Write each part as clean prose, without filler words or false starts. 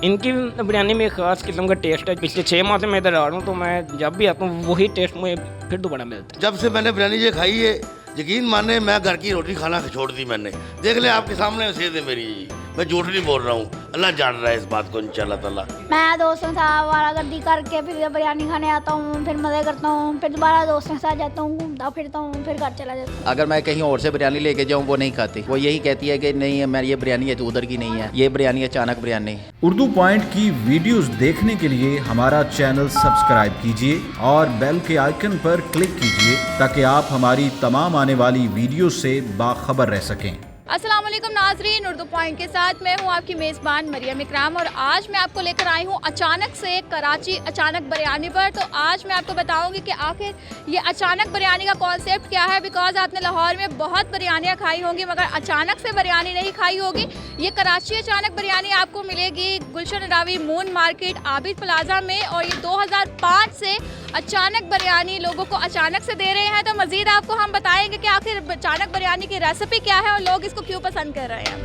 इनकी बिरयानी में एक ख़ास किस्म का टेस्ट है। पिछले 6 माह से मैं इधर आ रहा हूँ, तो मैं जब भी आता हूँ वही टेस्ट मुझे फिर दोबारा मिलता है। जब से मैंने बिरयानी ये खाई है, यकीन माने मैं घर की रोटी खाना छोड़ दी मैंने। देख ले आपके सामने सेहत है मेरी, मैं झूठ नहीं बोल रहा हूँ, अल्लाह जान रहा है इस बात को इंशाल्लाह ताला। मैं दोस्तों के साथ वारागर्दी करके फिर बिरयानी खाने आता हूँ, फिर मज़े करता हूँ, फिर दोबारा दोस्तों के साथ जाता हूँ, घूमता फिरता हूँ, फिर घर चला जाता हूँ। अगर मैं कहीं और से बिरयानी लेके जाऊँ वो नहीं खाती, वो यही कहती है कि नहीं मैं ये बिरयानी है तो उधर की नहीं है, ये बिरयानी अचानक बिरयानी। उर्दू पॉइंट की वीडियोस देखने के लिए हमारा चैनल सब्सक्राइब कीजिए और बेल के आइकन पर क्लिक कीजिए ताकि आप हमारी तमाम आने वाली वीडियो से बाखबर रह सकें। अस्सलाम वालेकुम नाजरीन, उर्दू पॉइंट के साथ मैं हूँ आपकी मेज़बान मरियम इकराम और आज मैं आपको लेकर आई हूँ अचानक से कराची अचानक बिरयानी पर। तो आज मैं आपको बताऊँगी कि आखिर ये अचानक बिरयानी का कॉन्सेप्ट क्या है। बिकॉज आपने लाहौर में बहुत बिरयानियाँ खाई होंगी मगर अचानक से बिरयानी नहीं खाई होगी। ये कराची अचानक बिरयानी आपको मिलेगी Gulshan Ravi Moon Market Abid Plaza में, और ये 2005 से अचानक बिरयानी लोगों को अचानक से दे रहे हैं। तो मज़ीद आपको हम बताएंगे कि आखिर अचानक बिरयानी की रेसिपी क्या है और लोग इसको क्यों पसंद कर रहे हैं।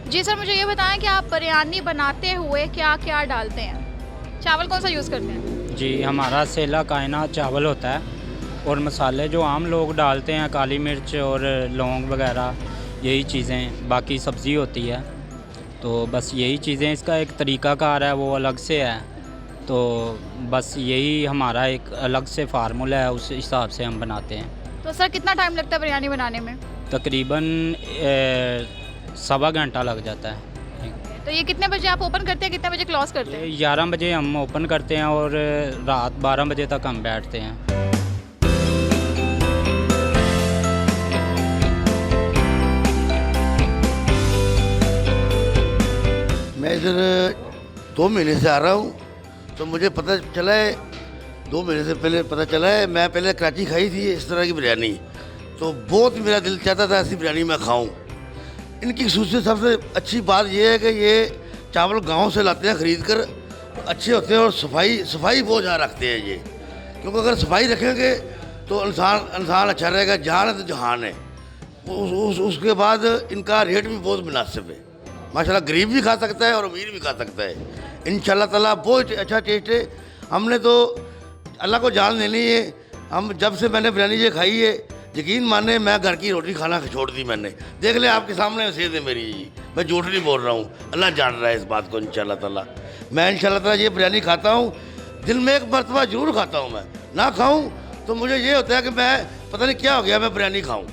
जी सर, मुझे ये बताएं कि आप बिरयानी बनाते हुए क्या क्या डालते हैं, चावल कौन सा यूज़ करते हैं? जी, हमारा सेला कायनात चावल होता है और मसाले जो आम लोग डालते हैं काली मिर्च और लौंग वगैरह, यही चीज़ें, बाकी सब्ज़ी होती है। तो बस यही चीज़ें, इसका एक तरीक़ाकार है वो अलग से है। तो बस यही हमारा एक अलग से फार्मूला है, उस हिसाब से हम बनाते हैं। तो सर कितना टाइम लगता है बिरयानी बनाने में? तकरीबन 1.25 घंटा लग जाता है। तो ये कितने बजे आप ओपन करते हैं, कितने बजे क्लोज करते हैं? 11 बजे हम ओपन करते हैं और रात 12 बजे तक हम बैठते हैं। मैं इधर 2 महीने से आ रहा हूँ, तो मुझे पता चला है 2 महीने से पहले पता चला है। मैं पहले कराची खाई थी इस तरह की बिरयानी, तो बहुत मेरा दिल चाहता था ऐसी बिरयानी मैं खाऊं। इनकी खसूसियत सबसे अच्छी बात यह है कि ये चावल गांव से लाते हैं ख़रीद कर, अच्छे होते हैं और सफाई बहुत ज़्यादा रखते हैं ये। क्योंकि अगर सफाई रखेंगे तो इंसान अच्छा रहेगा, जहान है तो जहान है। उसके बाद इनका रेट भी बहुत मुनासिब है, माशाल्लाह। गरीब भी खा सकता है और अमीर भी खा सकता है इंशाल्लाह ताला। बहुत अच्छा टेस्ट है। हमने तो अल्लाह को जान देनी है। हम जब से मैंने बिरयानी ये खाई है, यकीन माने मैं घर की रोटी खाना छोड़ दी मैंने। देख ले आपके सामने सेहत है मेरी, मैं झूठ नहीं बोल रहा हूँ, अल्लाह जान रहा है इस बात को इंशाल्लाह ताला। मैं इंशाल्लाह ताला ये बिरयानी खाता हूँ, दिन में 1 मरतबा ज़रूर खाता हूँ। मैं ना खाऊँ तो मुझे ये होता है कि मैं पता नहीं क्या हो गया, मैं बिरयानी खाऊँ।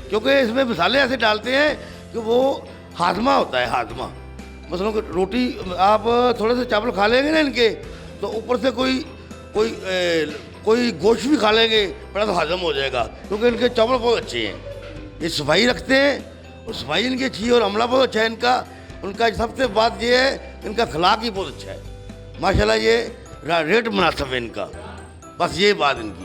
क्योंकि इसमें मसाले ऐसे डालते हैं कि वो हाजमा होता है, हाजमा। मसलों की रोटी आप थोड़े से चावल खा लेंगे ना इनके, तो ऊपर से कोई गोश्त भी खा लेंगे, बड़ा तो हजम हो जाएगा। क्योंकि इनके चावल बहुत अच्छे हैं, ये सफाई रखते हैं और सफाई इनकी अच्छी है और अमला बहुत अच्छा है इनका। उनका सबसे बात ये है, इनका अखलाक ही बहुत अच्छा है माशाल्लाह। ये रेट मुनासिब है इनका, बस ये बात इनकी।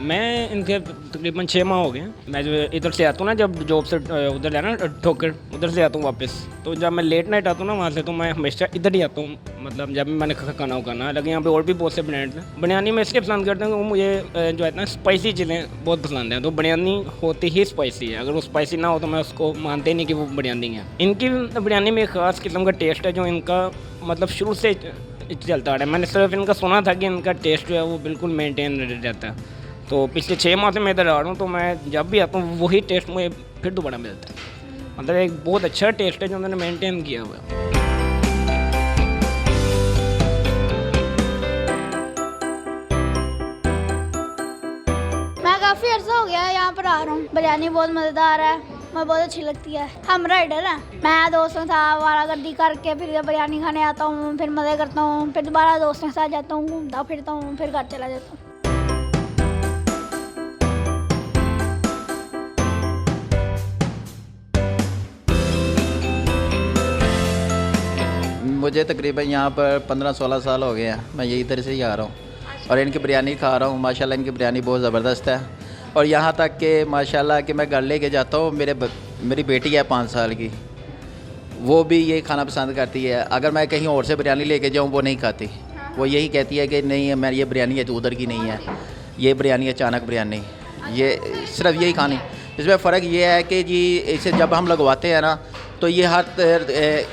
मैं इनके तकरीबन 6 माह हो गए। मैं जो इधर से आता हूँ ना, जब जॉब से उधर जाना ठोकर, उधर से आता हूँ वापस, तो जब मैं लेट नाइट आता हूँ ना वहाँ से, तो मैं हमेशा इधर ही आता हूँ। मतलब जब मैंने खाना उगाना लगे, यहाँ पे और भी बहुत से ब्रांड हैं। बिरयानी में इसलिए पसंद करते हैं कि मुझे जो है ना स्पाइसी चीज़ें बहुत पसंद हैं। तो बिरयानी होती ही स्पाइसी है, अगर वो स्पाइसी ना हो तो मैं उसको मानते नहीं कि वो बिरयानी है। इनकी बिरयानी में एक ख़ास किस्म का टेस्ट है जो इनका मतलब शुरू से चलता आ रहा है। मैंने सिर्फ इनका सुना था कि इनका टेस्ट जो है वो बिल्कुल मेनटेन रहता है। तो पिछले 6 माह से मैं इधर आ रहा हूँ, तो मैं जब भी आता हूँ वही टेस्ट मुझे फिर दोबारा मिलता है। मतलब एक बहुत अच्छा टेस्ट है जो उन्होंने मेंटेन किया हुआ है। मैं काफ़ी अर्सा हो गया है यहाँ पर आ रहा हूँ। बिरयानी बहुत मज़ेदार है, मुझे बहुत अच्छी लगती है। हम राइडर हैं। मैं दोस्तों के साथ वारागर्दी करके फिर बिरयानी खाने आता हूँ, फिर मज़े करता हूँ, फिर दोबारा दोस्तों के साथ जाता हूँ, घूमता फिरता हूँ, फिर घर चला जाता हूँ। मुझे तकरीबन यहाँ पर 15-16 साल हो गए हैं, मैं यही इधर से ही आ रहा हूँ और इनकी बिरयानी खा रहा हूँ। माशाल्लाह इनकी बिरयानी बहुत ज़बरदस्त है। और यहाँ तक कि माशाल्लाह कि मैं घर लेके जाता हूँ, मेरी बेटी है 5 साल की, वो भी ये खाना पसंद करती है। अगर मैं कहीं और से बिरयानी लेके जाऊँ वो नहीं खाती, वो यही कहती है कि नहीं मैं ये बिरयानी है तो उधर की नहीं है, ये बिरयानी अचानक बिरयानी, ये सिर्फ यही खानी। इसमें फ़र्क ये है कि जी इसे जब हम लगवाते हैं ना तो ये हर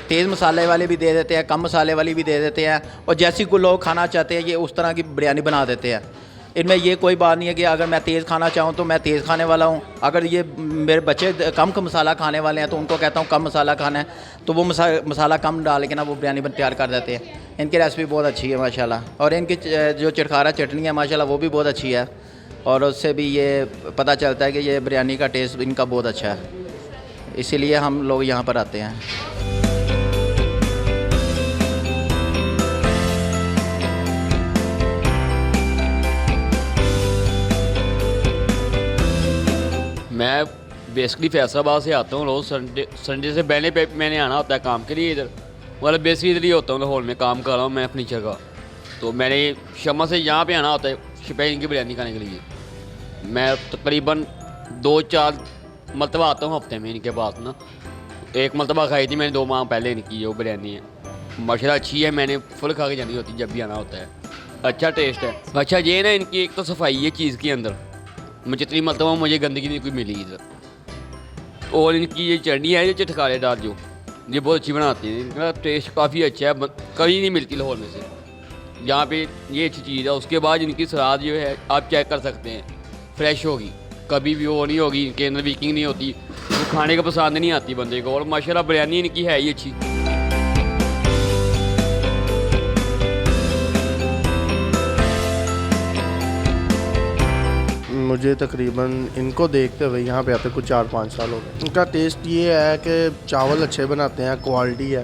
तेज़ मसाले वाले भी दे देते हैं, कम मसाले वाली भी दे देते हैं, और जैसी को लोग खाना चाहते हैं ये उस तरह की बिरयानी बना देते हैं। इनमें ये कोई बात नहीं है कि अगर मैं तेज़ खाना चाहूँ तो मैं तेज़ खाने वाला हूँ, अगर ये मेरे बच्चे कम मसाला खाने वाले हैं तो उनको कहता हूँ कम मसाला खाना है तो वो मसाला कम डाल के ना वो बिरयानी तैयार कर देते हैं। इनकी रेसिपी बहुत अच्छी है माशाल्लाह, और इनकी जो चिटखारा चटनी है माशाल्लाह वो भी बहुत अच्छी है, और उससे भी ये पता चलता है कि ये बिरयानी का टेस्ट इनका बहुत अच्छा है, इसीलिए हम लोग यहाँ पर आते हैं। मैं बेसिकली फैसलाबाद से आता हूँ रोज़। संडे से पहले पे मैंने आना होता है काम के लिए इधर, मतलब बेसिकली इधर ही होता हूँ, लाहौर में काम कर रहा हूँ मैं फर्नीचर का। तो मैंने शमा से यहाँ पे आना होता है स्पेशल की बिरयानी खाने के लिए। मैं तकरीबन 2-4 मरतबा आता हूँ हफ्ते में इनके पास ना। एक मरतबा खाई थी मैंने 2 माह पहले इनकी, जो बिरयानी है माशाल्लाह अच्छी है, मैंने फुल खा के जानी होती है जब भी आना होता है, अच्छा टेस्ट है। अच्छा ये ना इनकी एक तो सफाई है चीज़ के अंदर, मैं जितनी मरतबा मुझे गंदगी नहीं कोई मिली इधर। और इनकी ये चटनी है, ये चिटकारे डाल जो ये बहुत अच्छी बनाती है, इनका टेस्ट काफ़ी अच्छा है, कभी नहीं मिलती लाहौर में से, यहाँ पे ये अच्छी चीज़ है। उसके बाद इनकी सलाद जो है आप चेक कर सकते हैं, फ्रेश होगी, कभी भी वो नहीं होगी, इनके अंदर वीकिंग नहीं होती, तो खाने का पसंद नहीं आती बंदे को। और माशाल्लाह बिरयानी इनकी है ही अच्छी। मुझे तकरीबन इनको देखते हुए यहाँ पे आते कुछ 4-5 साल हो गए। इनका टेस्ट ये है कि चावल अच्छे बनाते हैं, क्वालिटी है,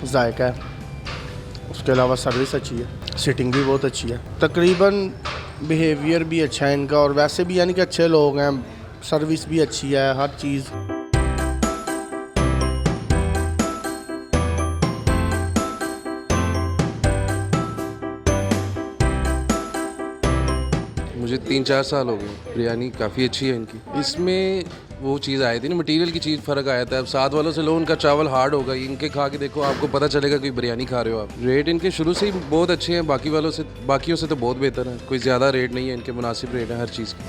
जायका है, उसके अलावा सर्विस अच्छी है, सिटिंग भी बहुत अच्छी है, तकरीबन बिहेवियर भी अच्छा है इनका, और वैसे भी यानी कि अच्छे लोग हैं, सर्विस भी अच्छी है, हर चीज़। मुझे 3-4 साल हो गए। बिरयानी काफ़ी अच्छी है इनकी। इसमें वो चीज़ आई थी ना, मटेरियल की चीज़ फ़र्क आया था। अब साथ वालों से लो, उनका चावल हार्ड होगा, इनके खा के देखो आपको पता चलेगा कि बिरयानी खा रहे हो आप। रेट इनके शुरू से ही बहुत अच्छे हैं, बाकियों से तो बहुत बेहतर है, कोई ज़्यादा रेट नहीं है इनके, मुनासिब रेट है हर चीज़ की।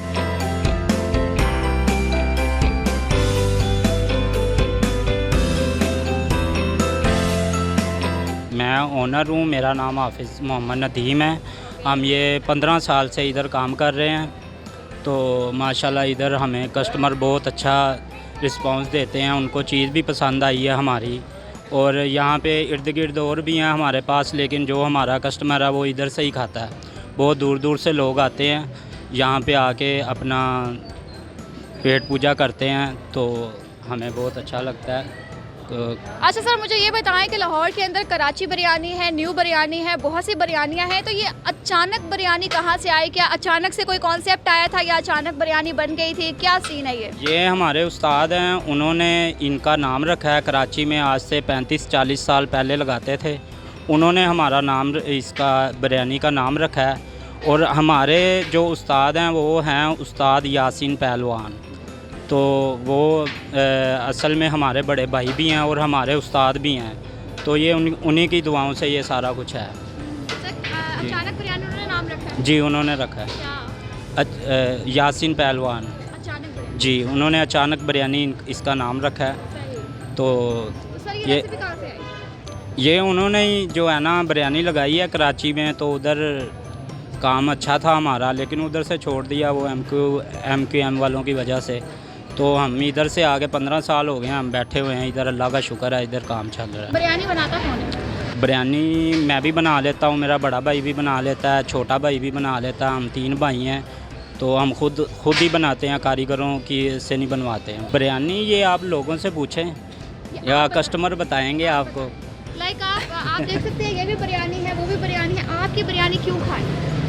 मैं ओनर हूँ, मेरा नाम हाफिज़ मोहम्मद नदीम है। हम ये 15 साल से इधर काम कर रहे हैं, तो माशाल्लाह इधर हमें कस्टमर बहुत अच्छा रिस्पांस देते हैं, उनको चीज़ भी पसंद आई है हमारी। और यहाँ पे इर्द गिर्द और भी हैं हमारे पास, लेकिन जो हमारा कस्टमर है वो इधर से ही खाता है। बहुत दूर दूर से लोग आते हैं यहाँ पे आके अपना पेट पूजा करते हैं, तो हमें बहुत अच्छा लगता है। तो अच्छा सर, मुझे ये बताएं कि लाहौर के अंदर कराची बिरयानी है, न्यू बिरयानी है, बहुत सी बिरयानियां हैं, तो ये अचानक बिरयानी कहाँ से आई? क्या अचानक से कोई कॉन्सेप्ट आया था या अचानक बिरयानी बन गई थी? क्या सीन है ये हमारे उस्ताद हैं, उन्होंने इनका नाम रखा है। कराची में आज से 35-40 साल पहले लगाते थे, उन्होंने हमारा नाम, इसका बिरयानी का नाम रखा है। और हमारे जो उस्ताद हैं वो हैं उस्ताद यासीन पहलवान, तो वो असल में हमारे बड़े भाई भी हैं और हमारे उस्ताद भी हैं, तो ये उन्हीं की दुआओं से ये सारा कुछ है। अचानक बिरयानी उन्होंने नाम रखा है? जी उन्होंने रखा है यासीन पहलवान जी, उन्होंने अचानक बिरयानी इसका नाम रखा है। तो ये उन्होंने ही जो है ना बिरयानी लगाई है कराची में, तो उधर काम अच्छा था हमारा, लेकिन उधर से छोड़ दिया वो MQM वालों की वजह से। तो हम इधर से आगे 15 साल हो गए हैं, हम बैठे हुए हैं इधर, अल्लाह का शुक्र है इधर काम चल रहा है। बिरयानी बनाता कौन है? बिरयानी मैं भी बना लेता हूँ, मेरा बड़ा भाई भी बना लेता है, छोटा भाई भी बना लेता है, हम 3 भाई हैं, तो हम खुद ही बनाते हैं, कारीगरों की से नहीं बनवाते हैं बिरयानी। ये आप लोगों से पूछें या कस्टमर बताएंगे आपको। लाइक आप देख सकते हैं, ये भी बिरयानी है, वो भी बिरयानी है, आपकी बिरयानी क्यों खाएं?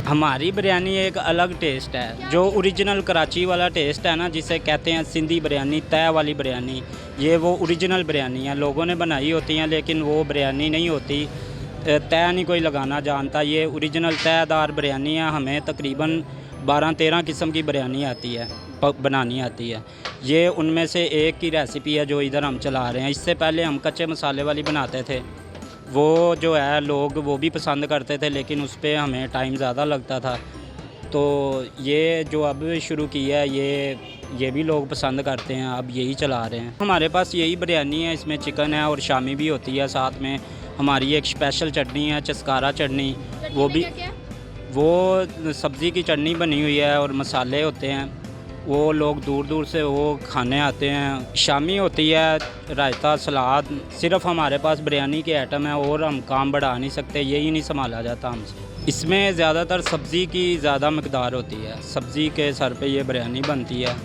हमारी बिरयानी एक अलग टेस्ट है, जो ओरिजिनल कराची वाला टेस्ट है ना, जिसे कहते हैं सिंधी बिरयानी, तय वाली बिरयानी, ये वो ओरिजिनल बिरयानी है। लोगों ने बनाई होती हैं लेकिन वो बिरयानी नहीं होती, तय नहीं कोई लगाना जानता। ये ओरिजिनल तयदार बिरयानी है। हमें तकरीबन 12-13 किस्म की बिरयानी आती है, बनानी आती है। ये उनमें से एक की रेसिपी है जो इधर हम चला रहे हैं। इससे पहले हम कच्चे मसाले वाली बनाते थे, वो जो है लोग वो भी पसंद करते थे, लेकिन उस पर हमें टाइम ज़्यादा लगता था। तो ये जो अब शुरू किया है ये भी लोग पसंद करते हैं, अब यही चला रहे हैं। हमारे पास यही बिरयानी है, इसमें चिकन है और शामी भी होती है। साथ में हमारी एक स्पेशल चटनी है, चस्कारा चटनी, वो भी वो सब्ज़ी की चटनी बनी हुई है और मसाले होते हैं। वो लोग दूर दूर से वो खाने आते हैं। शामी होती है, रायता, सलाद। सिर्फ हमारे पास बिरयानी के आइटम है और हम काम बढ़ा नहीं सकते, यही नहीं संभाला जाता हमसे। इसमें ज़्यादातर सब्ज़ी की ज़्यादा मकदार होती है, सब्ज़ी के सर पे ये बिरयानी बनती है।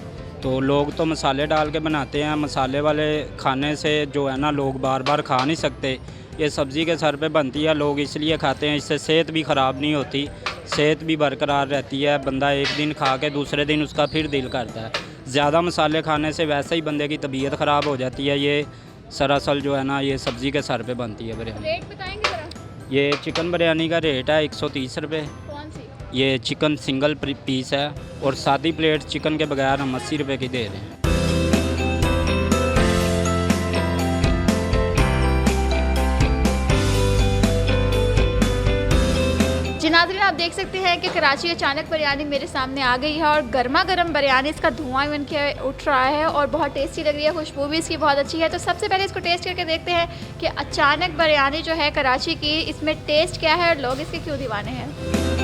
तो लोग तो मसाले डाल के बनाते हैं, मसाले वाले खाने से जो है ना लोग बार बार खा नहीं सकते। ये सब्ज़ी के सर पे बनती है, लोग इसलिए खाते हैं, इससे सेहत भी ख़राब नहीं होती, सेहत भी बरकरार रहती है। बंदा एक दिन खा के दूसरे दिन उसका फिर दिल करता है। ज़्यादा मसाले खाने से वैसे ही बंदे की तबीयत ख़राब हो जाती है। ये सरासल जो है ना ये सब्ज़ी के सर पे बनती है बिरयानी। रेट बताएंगे ज़रा? ये चिकन बिरयानी का रेट है 130 रुपये। कौन सी? ये चिकन सिंगल पीस है और सादी प्लेट चिकन के बगैर हम 80 रुपये की दे रहे हैं। जी नाज़रीन, आप देख सकते हैं कि कराची अचानक बिरयानी मेरे सामने आ गई है और गर्मा गर्म बिरयानी, इसका धुआं इवन के उठ रहा है और बहुत टेस्टी लग रही है, खुशबू भी इसकी बहुत अच्छी है। तो सबसे पहले इसको टेस्ट करके देखते हैं कि अचानक बिरयानी जो है कराची की, इसमें टेस्ट क्या है और लोग इसके क्यों दीवाने हैं।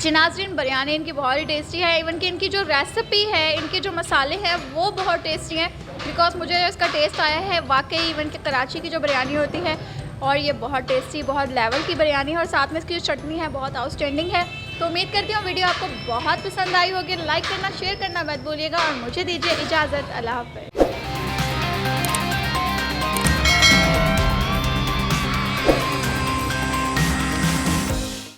जी नाज़रीन, बिरयानी इनकी बहुत ही टेस्टी है। इवन कि इनकी जो रेसिपी है, इनके जो मसाले हैं वो बहुत टेस्टी हैं। बिकॉज मुझे इसका टेस्ट आया है वाकई इवन कि कराची की जो बिरयानी होती है, और ये बहुत टेस्टी, बहुत लेवल की बिरयानी है और साथ में इसकी जो चटनी है बहुत आउटस्टैंडिंग है। तो उम्मीद करती हूँ वीडियो आपको बहुत पसंद आई होगी। लाइक करना, शेयर करना मत भूलिएगा और मुझे दीजिए इजाज़त। अल्लाह हाफ़िज़।